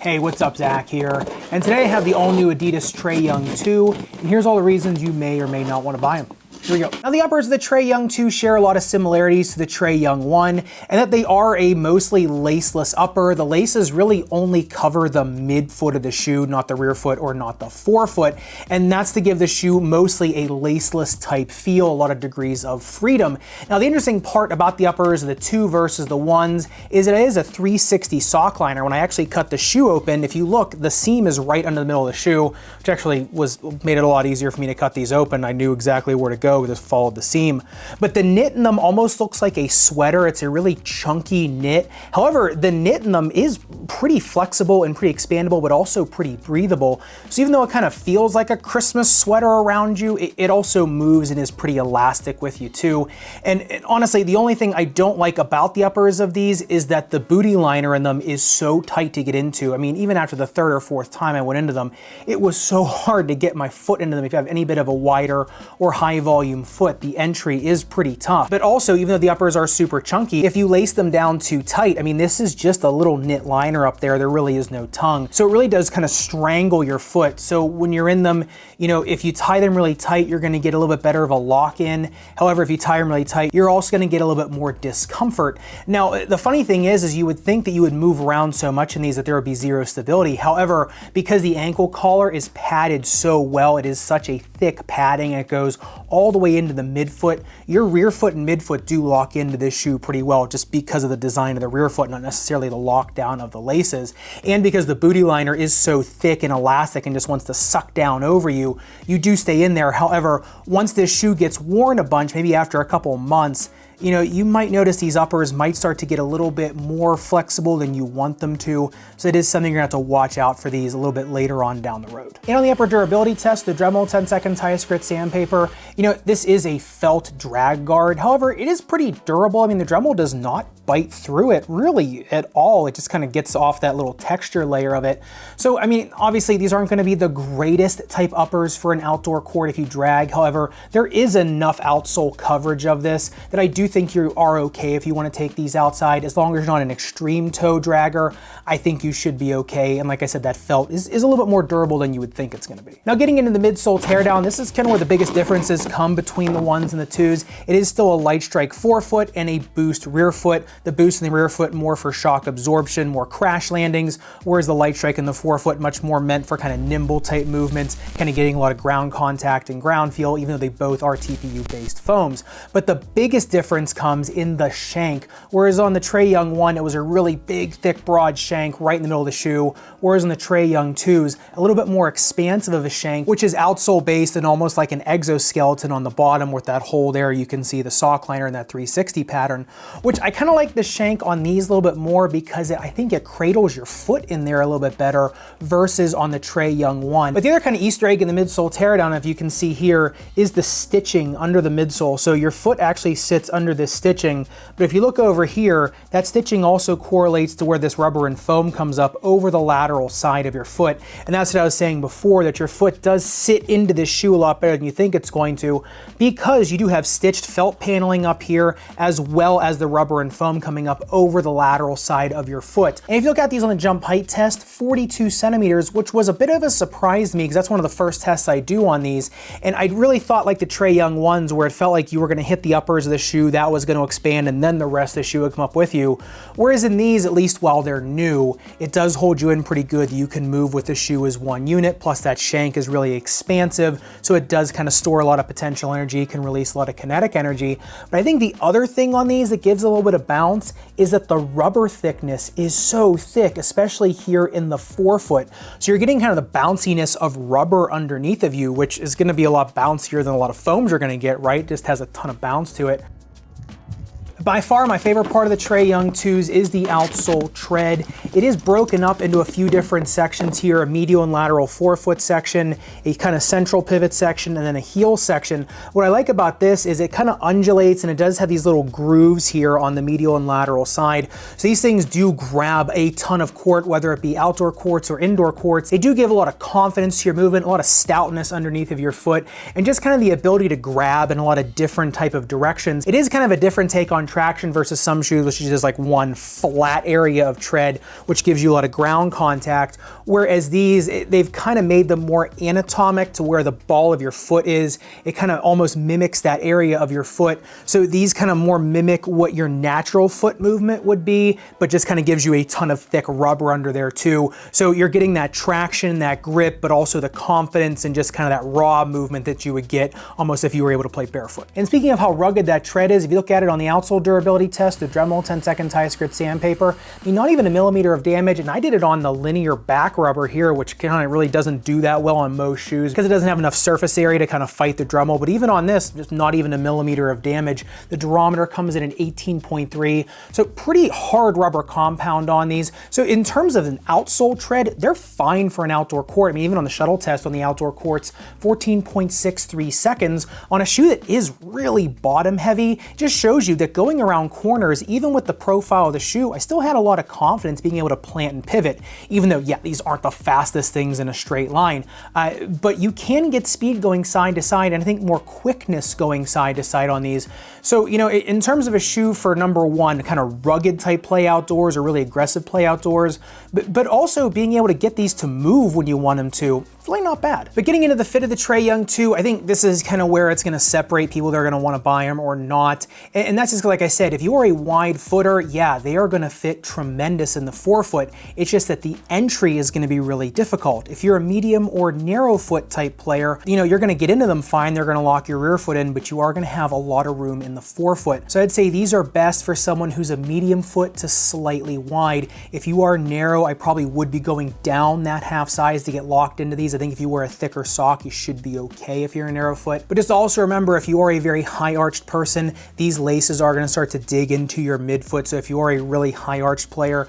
Hey, what's up, Zach here. And today I have the all-new adidas Trae Young 2, and here's all the reasons you may or may not want to buy them. Here we go. Now, the uppers of the Trae Young 2 share a lot of similarities to the Trae Young 1, and that they are a mostly laceless upper. The laces really only cover the midfoot of the shoe, not the rear foot or not the forefoot, and that's to give the shoe mostly a laceless type feel, a lot of degrees of freedom. Now, the interesting part about the uppers of the 2 versus the 1s is that it is a 360 sock liner. When I actually cut the shoe open, if you look, the seam is right under the middle of the shoe, which actually made it a lot easier for me to cut these open. I knew exactly where to go. Just followed the seam. But the knit in them almost looks like a sweater. It's a really chunky knit. However, the knit in them is pretty flexible and pretty expandable, but also pretty breathable. So even though it kind of feels like a Christmas sweater around you, it also moves and is pretty elastic with you too. And honestly, the only thing I don't like about the uppers of these is that the booty liner in them is so tight to get into. I mean, even after the 3rd or 4th time I went into them, it was so hard to get my foot into them. If you have any bit of a wider or high volume foot, the entry is pretty tough. But also, even though the uppers are super chunky, if you lace them down too tight, I mean, this is just a little knit liner up there. There really is no tongue. So it really does kind of strangle your foot. So when you're in them, you know, if you tie them really tight, you're going to get a little bit better of a lock in. However, if you tie them really tight, you're also going to get a little bit more discomfort. Now, the funny thing is you would think that you would move around so much in these that there would be zero stability. However, because the ankle collar is padded so well, it is such a thick padding, and it goes all the way into the midfoot. Your rear foot and midfoot do lock into this shoe pretty well just because of the design of the rear foot, not necessarily the lockdown of the laces. And because the booty liner is so thick and elastic and just wants to suck down over you, you do stay in there. However, once this shoe gets worn a bunch, maybe after a couple of months, you know, you might notice these uppers might start to get a little bit more flexible than you want them to. So it is something you're gonna have to watch out for these a little bit later on down the road. And on the upper durability test, the Dremel 10 seconds highest grit sandpaper, you know, this is a felt drag guard. However, it is pretty durable. I mean, the Dremel does not bite through it really at all. It just kind of gets off that little texture layer of it. So, I mean, obviously these aren't gonna be the greatest type uppers for an outdoor court if you drag. However, there is enough outsole coverage of this that I do think you are okay if you want to take these outside. As long as you're not an extreme toe dragger, I think you should be okay. And like I said, that felt is a little bit more durable than you would think it's going to be. Now, getting into the midsole teardown, this is kind of where the biggest differences come between the 1s and the 2s. It is still a light strike forefoot and a boost rear foot. The boost in the rear foot more for shock absorption, more crash landings, whereas the light strike in the forefoot much more meant for kind of nimble type movements, kind of getting a lot of ground contact and ground feel, even though they both are TPU based foams. But the biggest difference comes in the shank, whereas on the Trae Young 1 it was a really big, thick, broad shank right in the middle of the shoe, whereas on the Trae Young 2s a little bit more expansive of a shank, which is outsole based and almost like an exoskeleton on the bottom with that hole there. You can see the sock liner in that 360 pattern, which I kind of like the shank on these a little bit more because I think it cradles your foot in there a little bit better versus on the Trae Young 1. But the other kind of Easter egg in the midsole teardown, if you can see here, is the stitching under the midsole. So your foot actually sits under this stitching, but if you look over here, that stitching also correlates to where this rubber and foam comes up over the lateral side of your foot. And that's what I was saying before, that your foot does sit into this shoe a lot better than you think it's going to, because you do have stitched felt paneling up here, as well as the rubber and foam coming up over the lateral side of your foot. And if you look at these on the jump height test, 42 centimeters, which was a bit of a surprise to me because that's one of the first tests I do on these. And I really thought like the Trae Young 1s where it felt like you were gonna hit the uppers of the shoe, that was going to expand, and then the rest of the shoe would come up with you. Whereas in these, at least while they're new, it does hold you in pretty good. You can move with the shoe as one unit, plus that shank is really expansive, so it does kind of store a lot of potential energy, can release a lot of kinetic energy. But I think the other thing on these that gives a little bit of bounce is that the rubber thickness is so thick, especially here in the forefoot. So you're getting kind of the bounciness of rubber underneath of you, which is going to be a lot bouncier than a lot of foams you're going to get, right? Just has a ton of bounce to it. By far, my favorite part of the Trae Young 2s is the outsole tread. It is broken up into a few different sections here, a medial and lateral forefoot section, a kind of central pivot section, and then a heel section. What I like about this is it kind of undulates, and it does have these little grooves here on the medial and lateral side. So these things do grab a ton of court, whether it be outdoor courts or indoor courts. They do give a lot of confidence to your movement, a lot of stoutness underneath of your foot, and just kind of the ability to grab in a lot of different type of directions. It is kind of a different take on traction versus some shoes, which is just like one flat area of tread, which gives you a lot of ground contact. Whereas these, they've kind of made them more anatomic to where the ball of your foot is. It kind of almost mimics that area of your foot. So these kind of more mimic what your natural foot movement would be, but just kind of gives you a ton of thick rubber under there too. So you're getting that traction, that grip, but also the confidence and just kind of that raw movement that you would get almost if you were able to play barefoot. And speaking of how rugged that tread is, if you look at it on the outsole durability test, the Dremel 10-second tie grit sandpaper, I mean, not even a millimeter of damage. And I did it on the linear back rubber here, which kind of really doesn't do that well on most shoes because it doesn't have enough surface area to kind of fight the Dremel. But even on this, just not even a millimeter of damage. The durometer comes in at 18.3, so pretty hard rubber compound on these. So in terms of an outsole tread, they're fine for an outdoor court. I mean, even on the shuttle test on the outdoor courts, 14.63 seconds on a shoe that is really bottom heavy. Just shows you that going around corners, even with the profile of the shoe, I still had a lot of confidence being able to plant and pivot, even though, yeah, these aren't the fastest things in a straight line. But you can get speed going side to side, and I think more quickness going side to side on these. So, you know, in terms of a shoe for number one, kind of rugged type play outdoors or really aggressive play outdoors, but also being able to get these to move when you want them to, it's really not bad. But getting into the fit of the Trae Young 2, I think this is kind of where it's going to separate people that are going to want to buy them or not. And that's just like I said, if you are a wide footer, yeah, they are going to fit tremendous in the forefoot. It's just that the entry is going to be really difficult. If you're a medium or narrow foot type player, you know, you're going to get into them fine. They're going to lock your rear foot in, but you are going to have a lot of room in the forefoot. So I'd say these are best for someone who's a medium foot to slightly wide. If you are narrow, I probably would be going down that half size to get locked into these. I think if you wear a thicker sock, you should be okay if you're a narrow foot. But just also remember, if you are a very high arched person, these laces are going to start to dig into your midfoot. So if you are a really high arched player,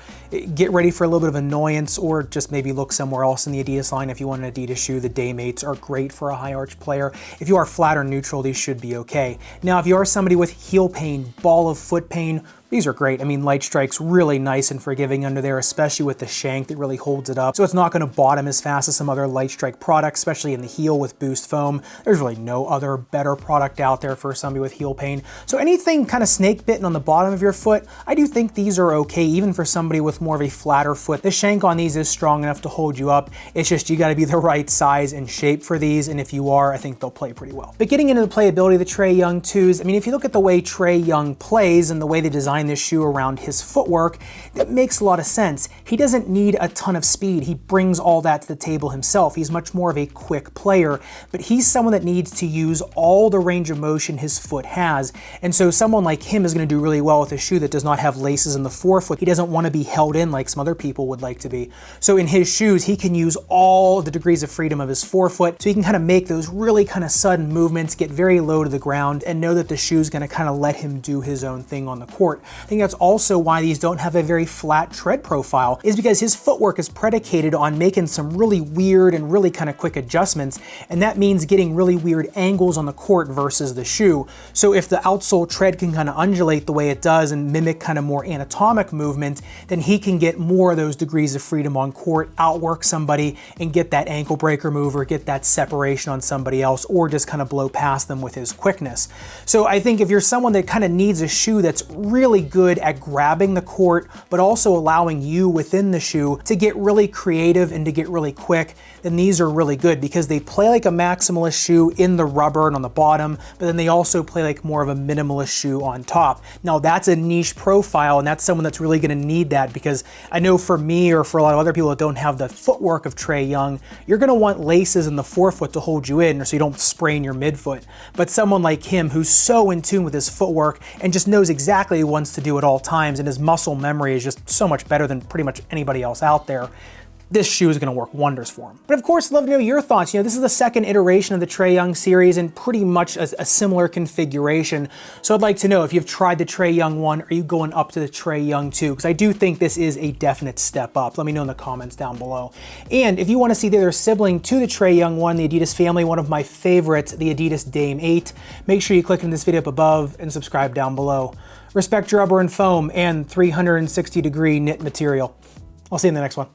get ready for a little bit of annoyance, or just maybe look somewhere else in the Adidas line. If you want an Adidas shoe, the Daymates are great for a high arched player. If you are flat or neutral, these should be okay. Now, if you are somebody with heel pain, ball of foot pain, these are great. I mean, Light Strike's really nice and forgiving under there, especially with the shank that really holds it up. So it's not going to bottom as fast as some other Light Strike products, especially in the heel with Boost Foam. There's really no other better product out there for somebody with heel pain. So anything kind of snake bitten on the bottom of your foot, I do think these are okay, even for somebody with more of a flatter foot. The shank on these is strong enough to hold you up. It's just you got to be the right size and shape for these, and if you are, I think they'll play pretty well. But getting into the playability of the Trae Young 2s, I mean, if you look at the way Trae Young plays and the way they design this shoe around his footwork, that makes a lot of sense. He doesn't need a ton of speed. He brings all that to the table himself. He's much more of a quick player, but he's someone that needs to use all the range of motion his foot has. And so someone like him is going to do really well with a shoe that does not have laces in the forefoot. He doesn't want to be held in like some other people would like to be. So in his shoes, he can use all the degrees of freedom of his forefoot, so he can kind of make those really kind of sudden movements, get very low to the ground, and know that the shoe is going to kind of let him do his own thing on the court. I think that's also why these don't have a very flat tread profile, is because his footwork is predicated on making some really weird and really kind of quick adjustments, and that means getting really weird angles on the court versus the shoe. So if the outsole tread can kind of undulate the way it does and mimic kind of more anatomic movement, then he can get more of those degrees of freedom on court, outwork somebody, and get that ankle breaker move or get that separation on somebody else, or just kind of blow past them with his quickness. So I think if you're someone that kind of needs a shoe that's really good at grabbing the court, but also allowing you within the shoe to get really creative and to get really quick, then these are really good because they play like a maximalist shoe in the rubber and on the bottom, but then they also play like more of a minimalist shoe on top. Now that's a niche profile, and that's someone that's really going to need that, because I know for me or for a lot of other people that don't have the footwork of Trae Young, you're going to want laces in the forefoot to hold you in so you don't sprain your midfoot. But someone like him who's so in tune with his footwork and just knows exactly what he wants to do at all times, and his muscle memory is just so much better than pretty much anybody else out there, this shoe is going to work wonders for him. But of course, I'd love to know your thoughts. You know, this is the second iteration of the Trae Young series and pretty much a similar configuration. So I'd like to know if you've tried the Trae Young 1, are you going up to the Trae Young 2? Because I do think this is a definite step up. Let me know in the comments down below. And if you want to see the other sibling to the Trae Young 1, the Adidas family, one of my favorites, the Adidas Dame 8, make sure you click in this video up above and subscribe down below. Respect your rubber and foam and 360-degree knit material. I'll see you in the next one.